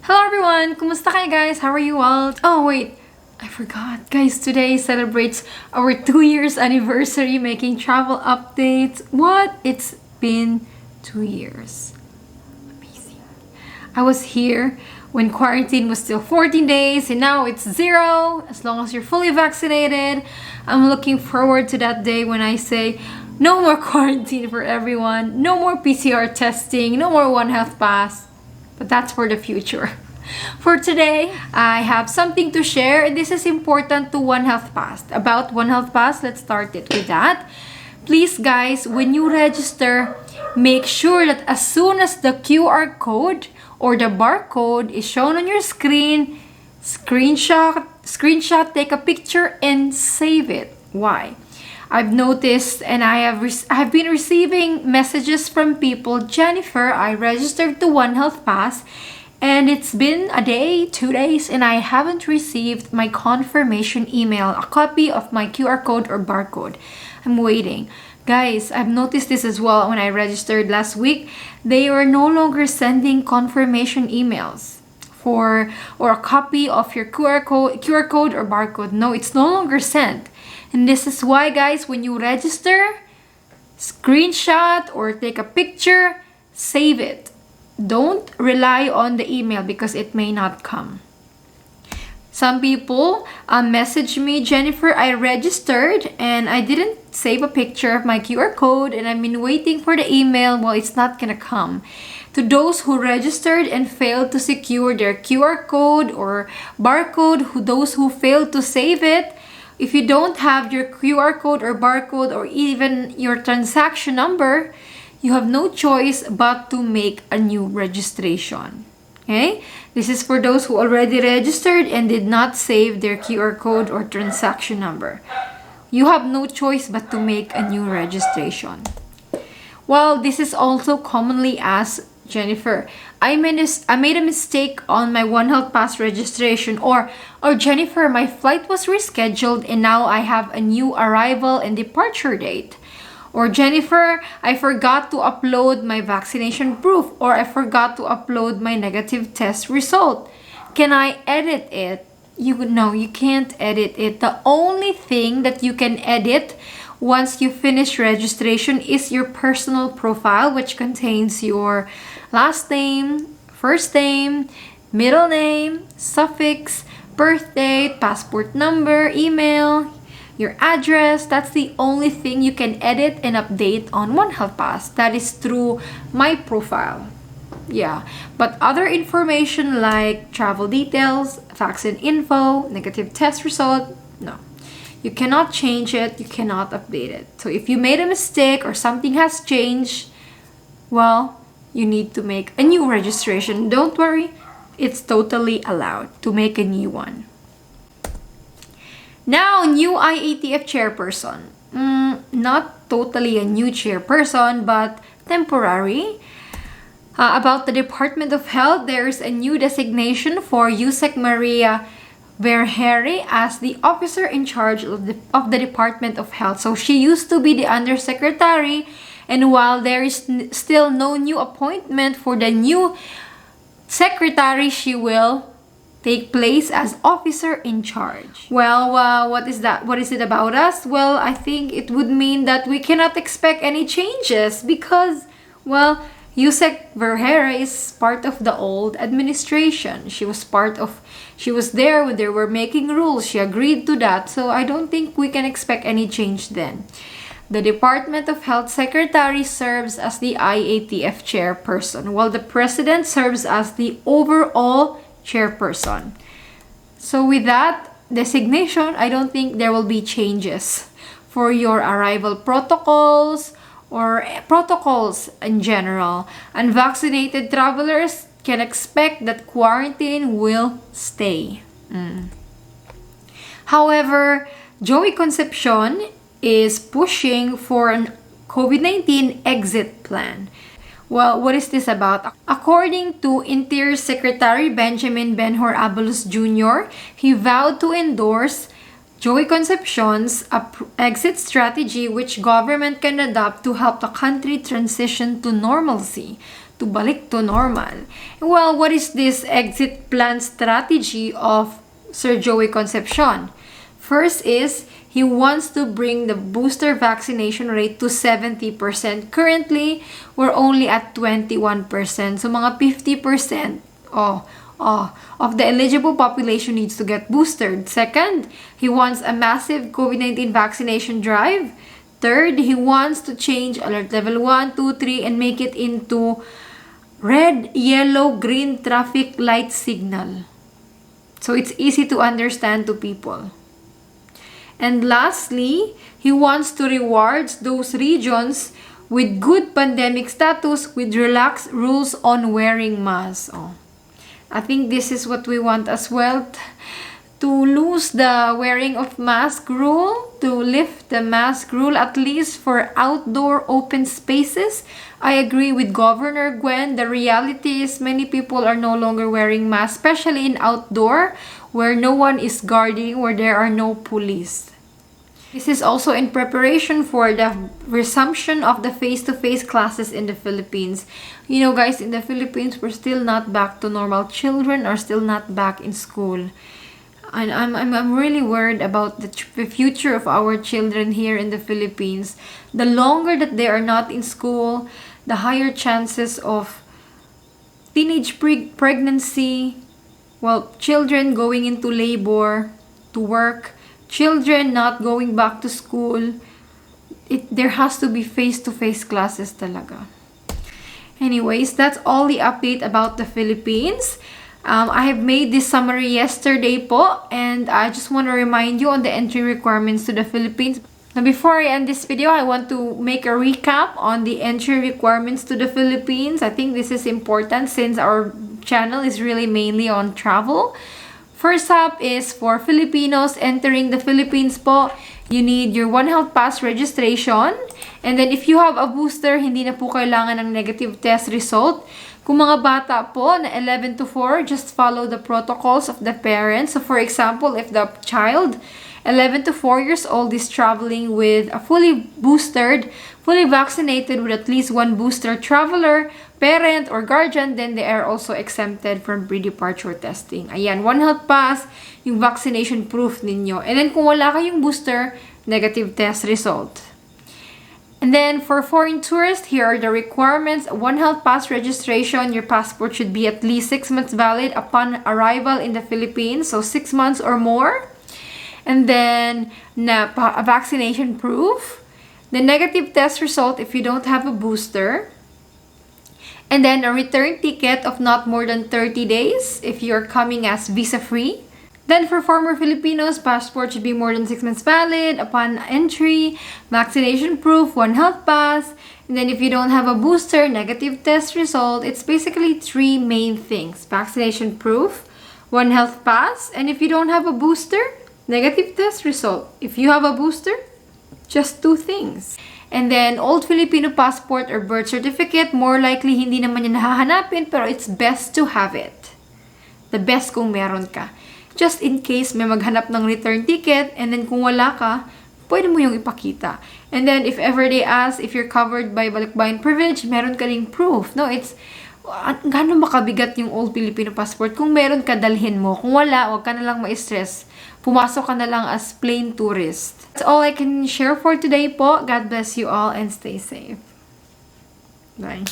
Hello everyone! Kumusta kayo guys? How are you all? Oh wait, I forgot. Guys, today celebrates our 2 years anniversary making travel updates. What? It's been 2 years. Amazing. I was here when quarantine was still 14 days and now it's 0 as long as you're fully vaccinated. I'm looking forward to that day when I say no more quarantine for everyone, no more PCR testing, no more One Health Pass. But that's for the future. For today, I have something to share. This is important to One Health Pass. About One Health Pass, let's start it with that. Please guys, when you register, make sure that as soon as the QR code or the barcode is shown on your screen, screenshot, take a picture and save it. Why? I've noticed and I've been receiving messages from people, Jennifer, I registered to One Health Pass and it's been a day, 2 days, and I haven't received my confirmation email, a copy of my QR code or barcode. I'm waiting. Guys, I've noticed this as well when I registered last week. They are no longer sending confirmation emails or a copy of your QR code or barcode. No, it's no longer sent. And this is why, guys, when you register, screenshot or take a picture, save it. Don't rely on the email because it may not come. Some people message me, Jennifer, I registered and I didn't save a picture of my QR code and I've been waiting for the email. Well, it's not gonna come. To those who registered and failed to secure their QR code or barcode, those who failed to save it, if you don't have your QR code or barcode or even your transaction number, you have no choice but to make a new registration. Okay? This is for those who already registered and did not save their QR code or transaction number. You have no choice but to make a new registration. Well, this is also commonly asked, Jennifer, I made a mistake on my One Health Pass registration, or Jennifer, my flight was rescheduled and now I have a new arrival and departure date. Or Jennifer, I forgot to upload my vaccination proof, or I forgot to upload my negative test result. Can I edit it? No, you can't edit it. The only thing that you can edit once you finish registration is your personal profile, which contains your last name, first name, middle name, suffix, birth date, passport number, email, your address. That's the only thing you can edit and update on One Health Pass. That is through my profile. Yeah, but other information like travel details, vaccine info, negative test result, no. You cannot change it, you cannot update it. So if you made a mistake or something has changed, well, you need to make a new registration. Don't worry, it's totally allowed to make a new one. Now, new IATF chairperson. Not totally a new chairperson, but temporary. About the Department of Health, there's a new designation for Yusek Maria Verheri as the officer in charge of the Department of Health. So she used to be the undersecretary, and while there is still no new appointment for the new secretary, she will take place as officer in charge. Well, what is that? What is it about us? Well, I think it would mean that we cannot expect any changes because, well, Yusek Verhera is part of the old administration. She was there when they were making rules. She agreed to that. So I don't think we can expect any change then. The Department of Health Secretary serves as the IATF chairperson, while the President serves as the overall chairperson. So with that designation, I don't think there will be changes for your arrival protocols or protocols in general. Unvaccinated travelers can expect that quarantine will stay. However, Joey Concepcion is pushing for an COVID-19 exit plan. Well, what is this about? According to Interior Secretary Benjamin Benhur Abalos Jr., he vowed to endorse Joey Concepcion's exit strategy, which government can adopt to help the country transition to normalcy. to balik to normal. Well, what is this exit plan strategy of Sir Joey Concepcion? First is, he wants to bring the booster vaccination rate to 70%. Currently, we're only at 21%. So, mga 50% of the eligible population needs to get boosted. Second, he wants a massive COVID-19 vaccination drive. Third, he wants to change alert level 1, 2, 3 and make it into red, yellow, green traffic light signal. So, it's easy to understand to people. And lastly, he wants to reward those regions with good pandemic status with relaxed rules on wearing masks. I think this is what we want as well, to lose the wearing of mask rule, to lift the mask rule at least for outdoor open spaces. I agree with Governor Gwen. The reality is many people are no longer wearing masks, especially in outdoor where no one is guarding, where there are no police. This is also in preparation for the resumption of the face-to-face classes in the Philippines. You know, guys, in the Philippines, we're still not back to normal. Children are still not back in school. And I'm really worried about the future of our children here in the Philippines. The longer that they are not in school, the higher chances of teenage pregnancy, well, children going into labor to work, children not going back to school. There has to be face-to-face classes talaga. Anyways, that's all the update about the Philippines. I have made this summary yesterday po, and I just want to remind you on the entry requirements to the Philippines. Now, before I end this video, I want to make a recap on the entry requirements to the Philippines. I think this is important since our channel is really mainly on travel. First up is for Filipinos entering the Philippines po, you need your One Health Pass registration. And then if you have a booster, hindi na po kailangan ng negative test result. Kung mga bata po na 11 to 4, just follow the protocols of the parents. So for example, if the child 11 to 4 years old is traveling with a fully boosted, fully vaccinated with at least one booster traveler, parent, or guardian, then they are also exempted from pre-departure testing. Ayan, One Health Pass, yung vaccination proof ninyo. And then kung wala kayong booster, negative test result. And then for foreign tourists, here are the requirements. One Health Pass registration, your passport should be at least 6 months valid upon arrival in the Philippines. So 6 months or more. And then a vaccination proof. The negative test result if you don't have a booster. And then a return ticket of not more than 30 days if you're coming as visa-free. Then for former Filipinos, passport should be more than 6 months valid upon entry, vaccination proof, One Health Pass, and then if you don't have a booster, negative test result. It's basically 3 main things: vaccination proof, One Health Pass, and if you don't have a booster, negative test result. If you have a booster, just 2 things. And then old Filipino passport or birth certificate, more likely hindi naman yan nahahanapin, pero it's best to have it. The best kung meron ka. Just in case may maghanap ng return ticket, and then kung wala ka, pwede mo yung ipakita. And then if ever they ask if you're covered by balikbayan privilege, meron ka ring proof. No, it's gaano makabigat yung old Filipino passport. Kung meron ka, dalhin mo. Kung wala, wag ka na lang ma-stress. Pumasok ka na lang as plain tourist. That's all I can share for today po. God bless you all and stay safe. Bye.